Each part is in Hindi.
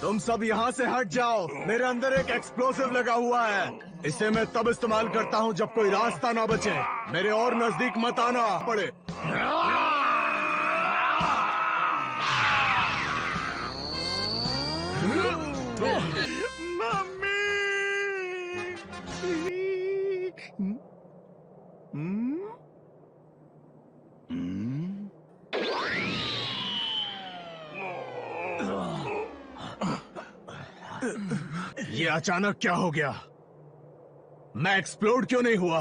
तुम सब यहाँ से हट जाओ। मेरे अंदर एक एक्सप्लोसिव लगा हुआ है। इसे मैं तब इस्तेमाल करता हूँ जब कोई रास्ता ना बचे। मेरे और नजदीक मत आना पड़े। ये अचानक क्या हो गया? मैं एक्सप्लोड क्यों नहीं हुआ?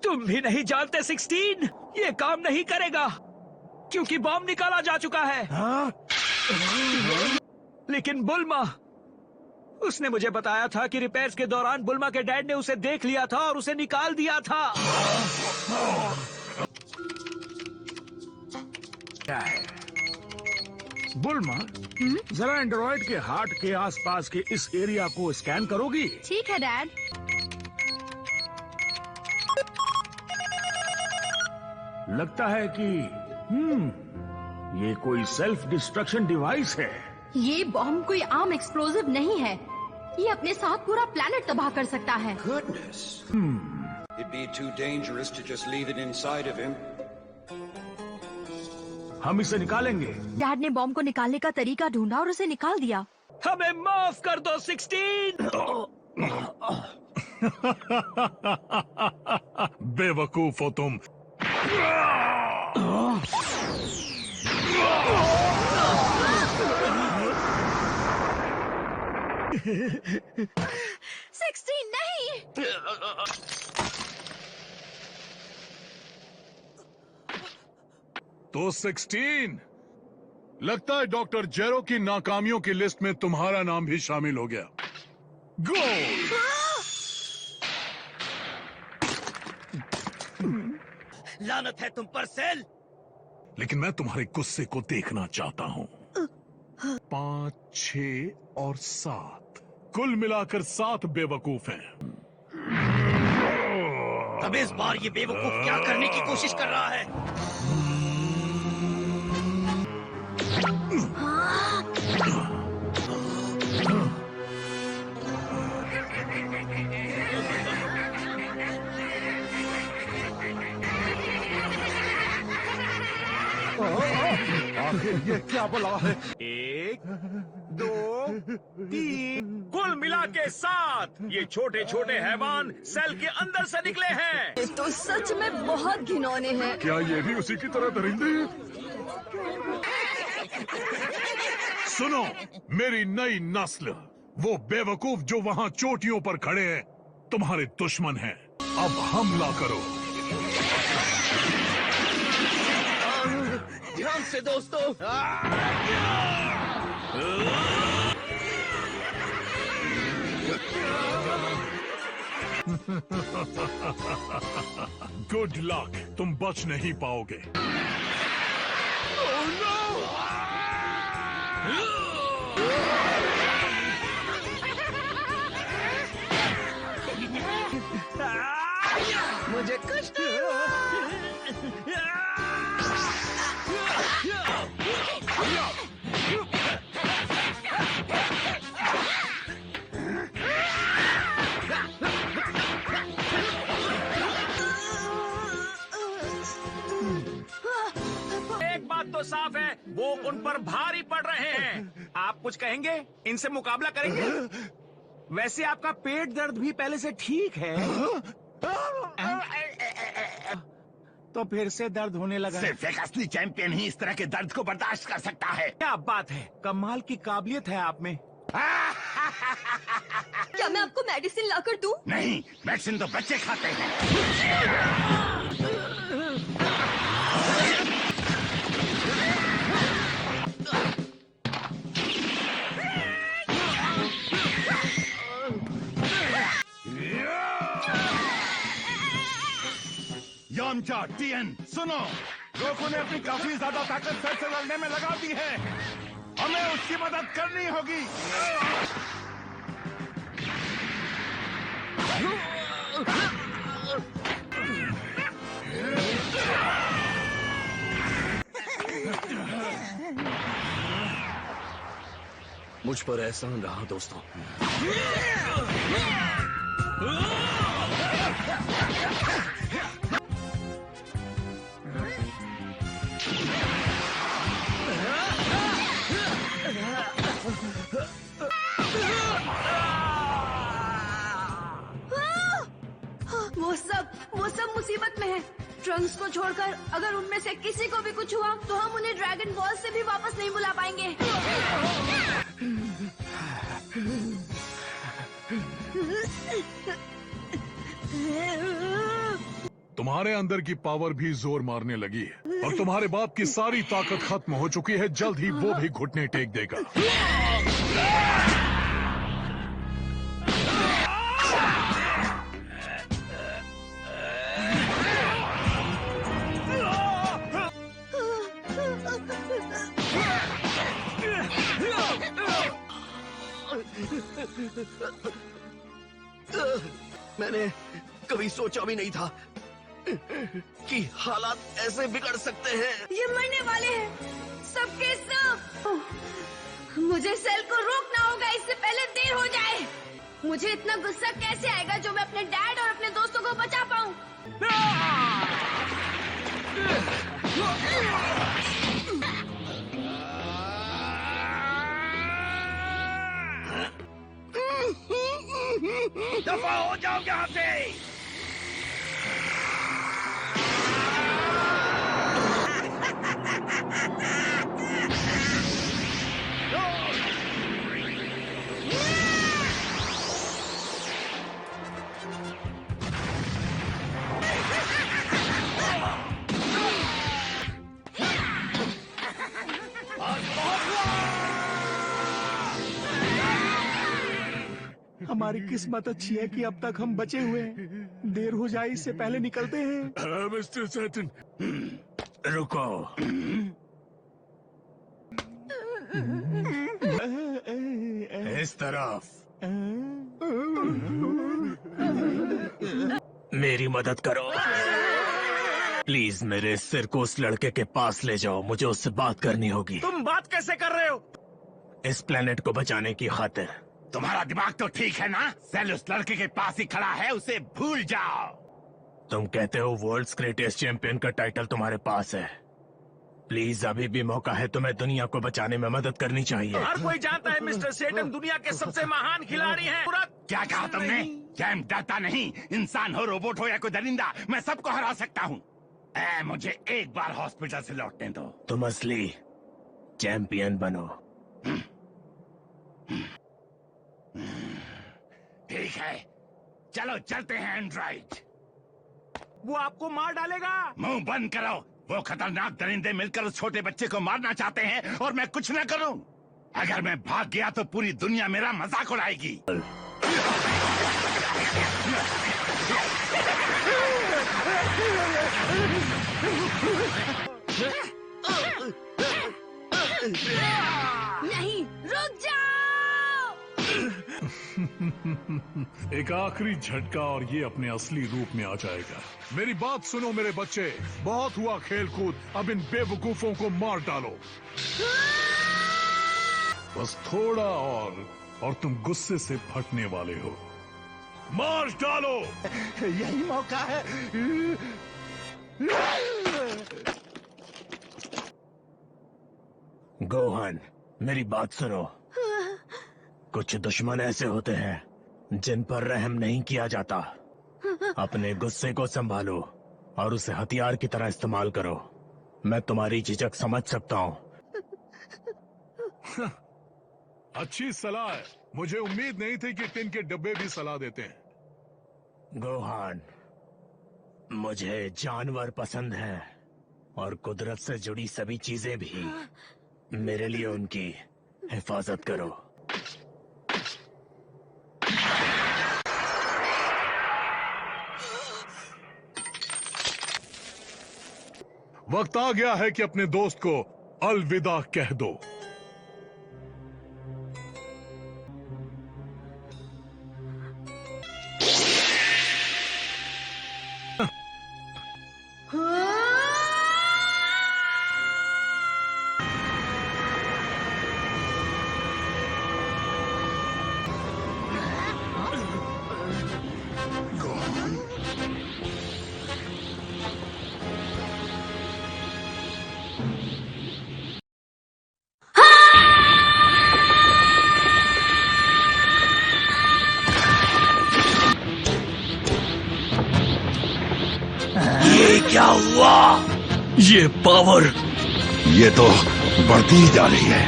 तुम भी नहीं जानते 16, ये काम नहीं करेगा क्योंकि बॉम्ब निकाला जा चुका है। लेकिन बुल्मा, उसने मुझे बताया था कि रिपेयर्स के दौरान बुल्मा के डैड ने उसे देख लिया था और उसे निकाल दिया था। क्या है बुल्मा? जरा एंड्रॉइड के हार्ट के आसपास के इस एरिया को स्कैन करोगी? ठीक है डैड। लगता है कि ये कोई सेल्फ डिस्ट्रक्शन डिवाइस है। ये बॉम्ब कोई आम एक्सप्लोजिव नहीं है। ये अपने साथ पूरा प्लेनेट तबाह कर सकता है। Goodness. It'd be too dangerous to just leave it inside of him. हम इसे निकालेंगे। डैड ने बॉम्ब को निकालने का तरीका ढूंढा और उसे निकाल दिया। हमें माफ कर दो 16। बेवकूफ हो तुम। 16 नहीं। तो 16 लगता है डॉक्टर जेरो की नाकामियों की लिस्ट में तुम्हारा नाम भी शामिल हो गया। गोल! लानत है तुम पर सेल। लेकिन मैं तुम्हारे गुस्से को देखना चाहता हूँ। 5, 6 और 7 कुल मिलाकर 7 बेवकूफ हैं। अब इस बार ये बेवकूफ क्या करने की कोशिश कर रहा है? आखिर ये क्या बला है? 1, 2, 3 कुल मिला के 7 ये छोटे छोटे हैवान सेल के अंदर से निकले हैं। ये तो सच में बहुत घिनौने हैं। क्या ये भी उसी की तरह दरिंदे हैं? सुनो, मेरी नई नस्ल, वो बेवकूफ जो वहाँ चोटियों पर खड़े हैं, तुम्हारे दुश्मन हैं। अब हमला करो। ध्यान से दोस्तों। गुड लक, तुम बच नहीं पाओगे। मुझे कष्ट एक बात तो साफ है, वो उन पर भारी पड़ रहे हैं। आप कुछ कहेंगे? इनसे मुकाबला करेंगे? वैसे आपका पेट दर्द भी पहले से ठीक है। तो फिर से दर्द होने लगा। सिर्फ एक असली चैंपियन ही इस तरह के दर्द को बर्दाश्त कर सकता है। क्या बात है, कमाल की काबिलियत है आप में। क्या मैं आपको मेडिसिन लाकर दूं? नहीं, मेडिसिन तो बच्चे खाते हैं। यामचा, टीएन, सुनो, गोकू ने अपनी काफी ज्यादा ताकत सेल से लड़ने में लगा दी है। हमें उसकी मदद करनी होगी। मुझ पर एहसान रहा दोस्तों। वो सब मुसीबत में है। ट्रंक्स को छोड़कर अगर उनमें से किसी को भी कुछ हुआ तो हम उन्हें ड्रैगन बॉल से भी वापस नहीं बुला पाएंगे। तुम्हारे अंदर की पावर भी जोर मारने लगी है और तुम्हारे बाप की सारी ताकत खत्म हो चुकी है। जल्द ही वो भी घुटने टेक देगा। मैंने कभी सोचा भी नहीं था कि हालात ऐसे बिगड़ सकते हैं। ये मरने वाले हैं सबके सब। मुझे सेल को रोकना होगा इससे पहले देर हो जाए। मुझे इतना गुस्सा कैसे आएगा जो मैं अपने डैड और अपने दोस्तों को बचा पाऊं। दफा हो जाओ यहाँ से। हमारी किस्मत अच्छी है कि अब तक हम बचे हुए हैं। देर हो जाए इससे पहले निकलते हैं। मिस्टर सैटन, रुको। इस तरफ मेरी मदद करो प्लीज। मेरे सिर को उस लड़के के पास ले जाओ। मुझे उससे बात करनी होगी। तुम बात कैसे कर रहे हो? इस प्लेनेट को बचाने की खातिर। तुम्हारा दिमाग तो ठीक है ना? सेल उस लड़के के पास ही खड़ा है, उसे भूल जाओ। तुम कहते हो वर्ल्ड्स ग्रेटेस्ट चैंपियन का टाइटल तुम्हारे पास है। प्लीज अभी भी मौका है। तुम्हें दुनिया को बचाने में मदद करनी चाहिए। हर कोई जानता है मिस्टर सेटन दुनिया के सबसे महान खिलाड़ी हैं। क्या कहा तुमने? जैम डरता नहीं। इंसान हो, रोबोट हो या कोई दरिंदा, मैं सबको हरा सकता हूँ। मुझे एक बार हॉस्पिटल से लौटने दो। तुम असली चैंपियन बनो। ठीक है, चलो चलते हैं एंड्रॉइड। वो आपको मार डालेगा। मुंह बंद करो। वो खतरनाक दरिंदे मिलकर उस छोटे बच्चे को मारना चाहते हैं और मैं कुछ न करूं। अगर मैं भाग गया तो पूरी दुनिया मेरा मजाक उड़ाएगी। नहीं, रुक जाओ। एक आखिरी झटका और ये अपने असली रूप में आ जाएगा। मेरी बात सुनो मेरे बच्चे, बहुत हुआ खेल कूद। अब इन बेवकूफों को मार डालो। बस थोड़ा और तुम गुस्से से फटने वाले हो। मार डालो। यही मौका है। गोहान, मेरी बात सुनो। कुछ दुश्मन ऐसे होते हैं जिन पर रहम नहीं किया जाता। अपने गुस्से को संभालो और उसे हथियार की तरह इस्तेमाल करो। मैं तुम्हारी झिझक समझ सकता हूँ। अच्छी सलाह है। मुझे उम्मीद नहीं थी कि टिन के डब्बे भी सलाह देते हैं। गोहान, मुझे जानवर पसंद हैं और कुदरत से जुड़ी सभी चीजें भी। मेरे लिए उनकी हिफाजत करो। वक्त आ गया है कि अपने दोस्त को अलविदा कह दो। ये पावर, ये तो बढ़ती ही जा रही है।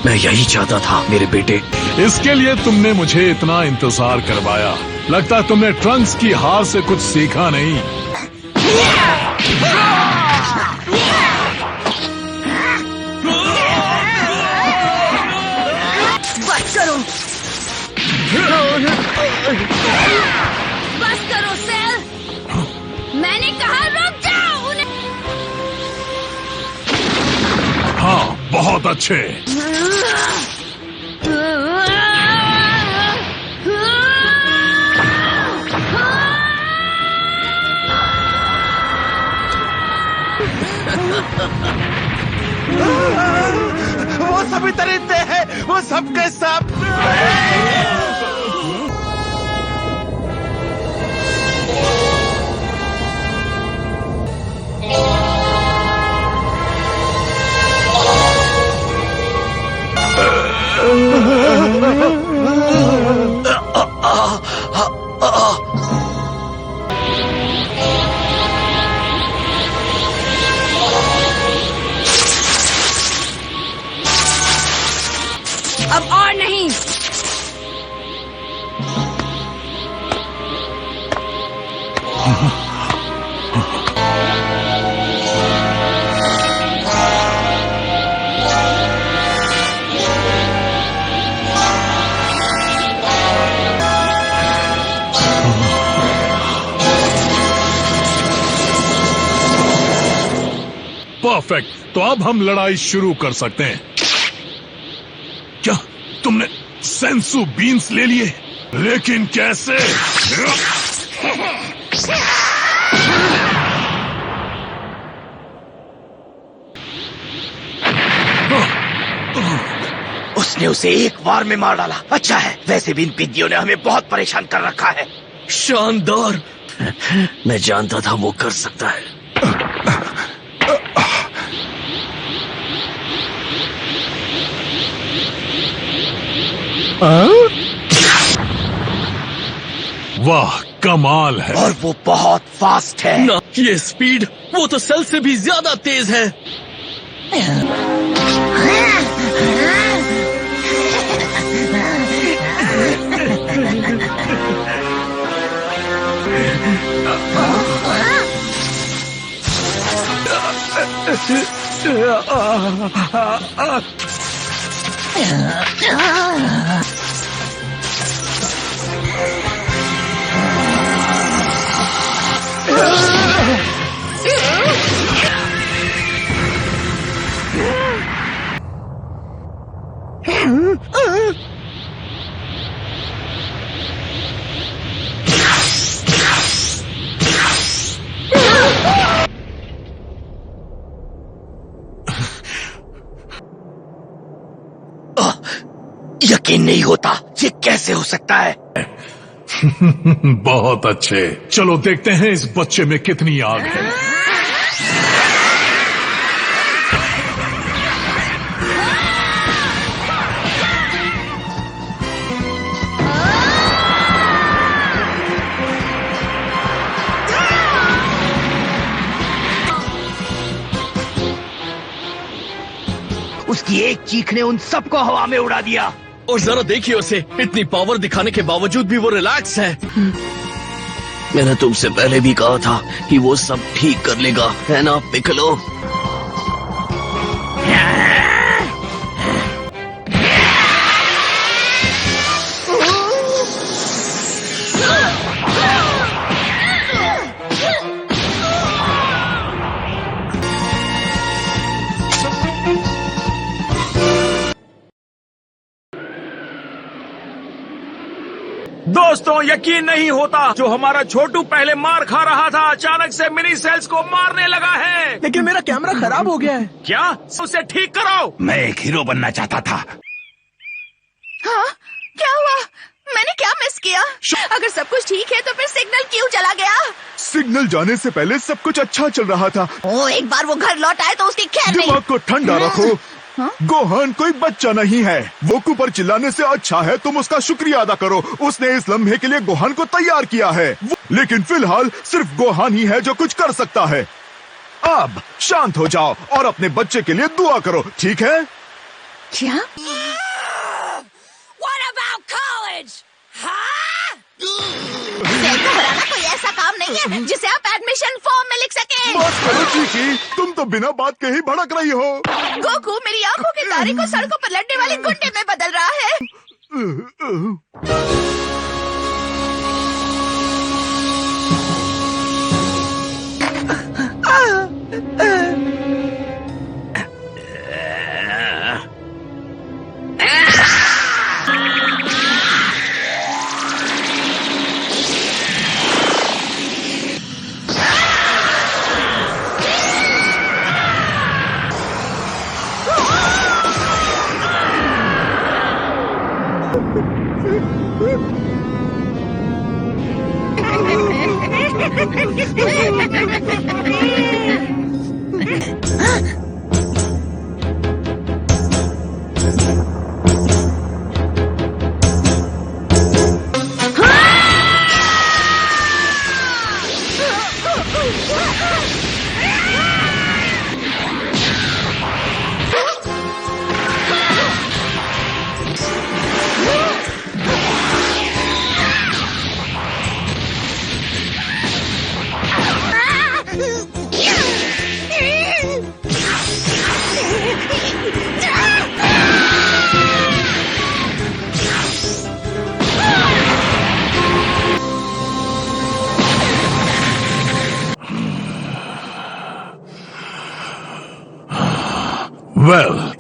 मैं यही चाहता था मेरे बेटे। इसके लिए तुमने मुझे इतना इंतजार करवाया। लगता है तुमने ट्रंक्स की हार से कुछ सीखा नहीं। बस करो, बस करो सेल। मैंने कहा रुक जाओ। उन्हें हाँ, बहुत अच्छे। वो सभी तरीके हैं, वो सबके सब। अब और नहीं। परफेक्ट, तो अब हम लड़ाई शुरू कर सकते हैं। क्या तुमने सेंसू बीन्स ले लिए? लेकिन कैसे? उसने उसे एक बार में मार डाला। अच्छा है, वैसे भी इन पिद्दियों ने हमें बहुत परेशान कर रखा है। शानदार। मैं जानता था वो कर सकता है। वाह, कमाल है। और वो बहुत फास्ट है ना। ये स्पीड, वो तो सेल से भी ज्यादा तेज है। यकीन नहीं होता, ये कैसे हो सकता है? बहुत अच्छे, चलो देखते हैं इस बच्चे में कितनी आग है। उसकी एक चीख ने उन सबको हवा में उड़ा दिया। और जरा देखिए उसे, इतनी पावर दिखाने के बावजूद भी वो रिलैक्स है। मैंने तुमसे पहले भी कहा था कि वो सब ठीक कर लेगा, है ना पिकलो? दोस्तों, यकीन नहीं होता, जो हमारा छोटू पहले मार खा रहा था अचानक से मिनी सेल्स को मारने लगा है। लेकिन मेरा कैमरा खराब हो गया है। क्या? उसे ठीक करो। मैं एक हीरो बनना चाहता था। हाँ, क्या हुआ? मैंने क्या मिस किया? अगर सब कुछ ठीक है तो फिर सिग्नल क्यों चला गया? सिग्नल जाने से पहले सब कुछ अच्छा चल रहा था। ओ, एक बार वो घर लौट आए तो उसकी खैर नहीं। दिमाग को ठंडा रखो। गोहान कोई बच्चा नहीं है। वोकू पर चिल्लाने से अच्छा है तुम उसका शुक्रिया अदा करो। उसने इस लम्हे के लिए गोहान को तैयार किया है। लेकिन फिलहाल सिर्फ गोहान ही है जो कुछ कर सकता है। अब शांत हो जाओ और अपने बच्चे के लिए दुआ करो, ठीक है? क्या? What about college? सेल को हराना कोई ऐसा काम नहीं है जिसे आप एडमिशन फॉर्म में लिख सके। बात करो चीकी, तुम तो बिना बात के ही भड़क रही हो। गोकू मेरी आंखों के तारे को सड़कों पर लड़ने वाले गुंडे में बदल रहा है।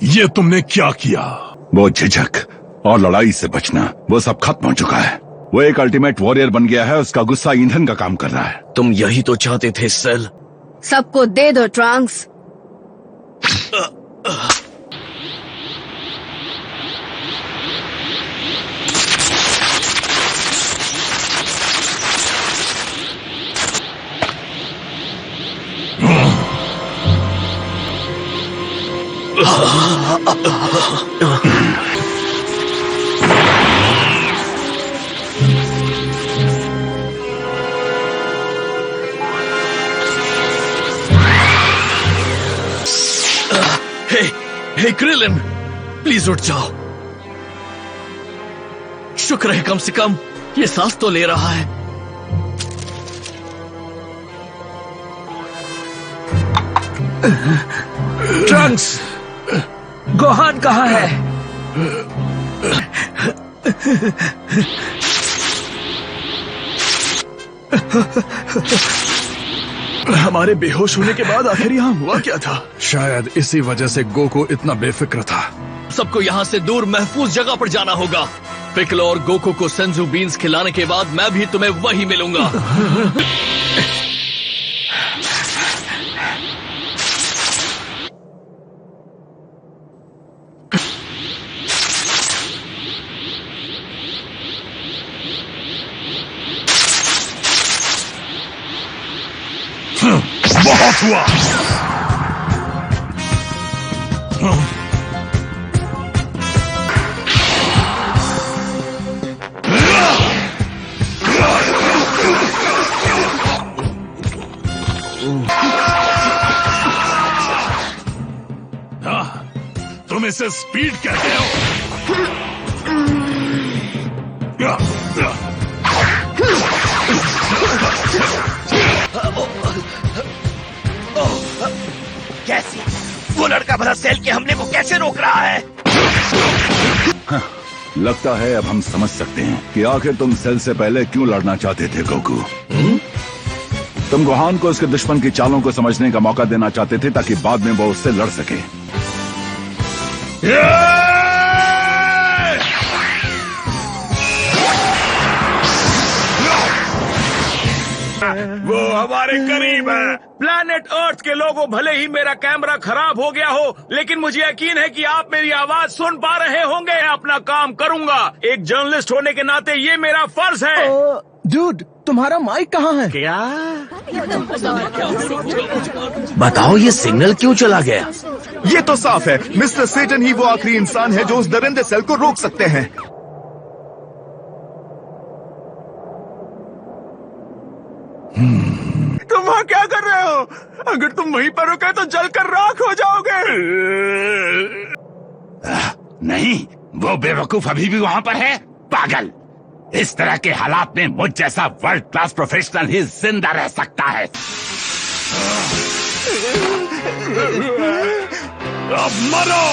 ये तुमने क्या किया? वो झिझक और लड़ाई से बचना, वो सब खत्म हो चुका है। वो एक अल्टीमेट वॉरियर बन गया है, उसका गुस्सा ईंधन का काम कर रहा है। तुम यही तो चाहते थे सेल। सबको दे दो ट्रंक्स। हे क्रिलिन, प्लीज उठ जाओ। शुक्र है कम से कम ये सांस तो ले रहा है। ट्रंक्स, गोहान कहाँ है? हमारे बेहोश होने के बाद आखिर यहाँ हुआ क्या था? शायद इसी वजह से गोकू इतना बेफिक्र था। सबको यहाँ से दूर महफूज जगह पर जाना होगा। पिकलो और गोकू को सेंजू बीन्स खिलाने के बाद मैं भी तुम्हें वहीं मिलूंगा। बहुत हुआ। तुम इसे स्पीड कहते हो? कैसे? वो लड़का भला सेल के हमले को कैसे रोक रहा है? लगता है अब हम समझ सकते हैं कि आखिर तुम सेल से पहले क्यों लड़ना चाहते थे गोकू। तुम गोहान को उसके दुश्मन की चालों को समझने का मौका देना चाहते थे ताकि बाद में वो उससे लड़ सके। वो हमारे करीब है। प्लैनेट अर्थ के लोगों, भले ही मेरा कैमरा खराब हो गया हो, लेकिन मुझे यकीन है कि आप मेरी आवाज सुन पा रहे होंगे। मैं अपना काम करूंगा। एक जर्नलिस्ट होने के नाते ये मेरा फर्ज है। डूड, तुम्हारा माइक कहाँ है? क्या? बताओ ये सिग्नल क्यों चला गया? ये तो साफ है, मिस्टर सेटन ही वो आखिरी इंसान है जो उस दरिंदे सेल को रोक सकते हैं। तुम वहाँ क्या कर रहे हो? अगर तुम वहीं पर रुके तो जलकर राख हो जाओगे। नहीं, वो बेवकूफ अभी भी वहाँ पर है। पागल, इस तरह के हालात में मुझ जैसा वर्ल्ड क्लास प्रोफेशनल ही जिंदा रह सकता है। अब मरो।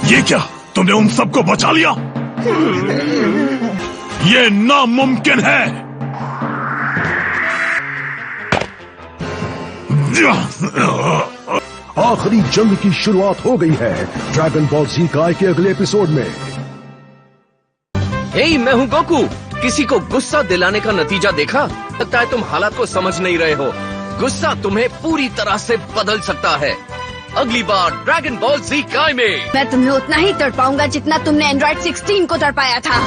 ये क्या, तुमने उन सबको बचा लिया? ये नामुमकिन है। आखिरी जंग की शुरुआत हो गई है ड्रैगन बॉल जी काय के अगले एपिसोड में। हे, मैं हूँ गोकू। किसी को गुस्सा दिलाने का नतीजा देखा? लगता है तुम हालात को समझ नहीं रहे हो। गुस्सा तुम्हें पूरी तरह से बदल सकता है। अगली बार ड्रैगन बॉल जी काय में मैं तुम्हें उतना ही तड़पाऊंगा जितना तुमने एंड्रॉइड 16 को तड़पाया था।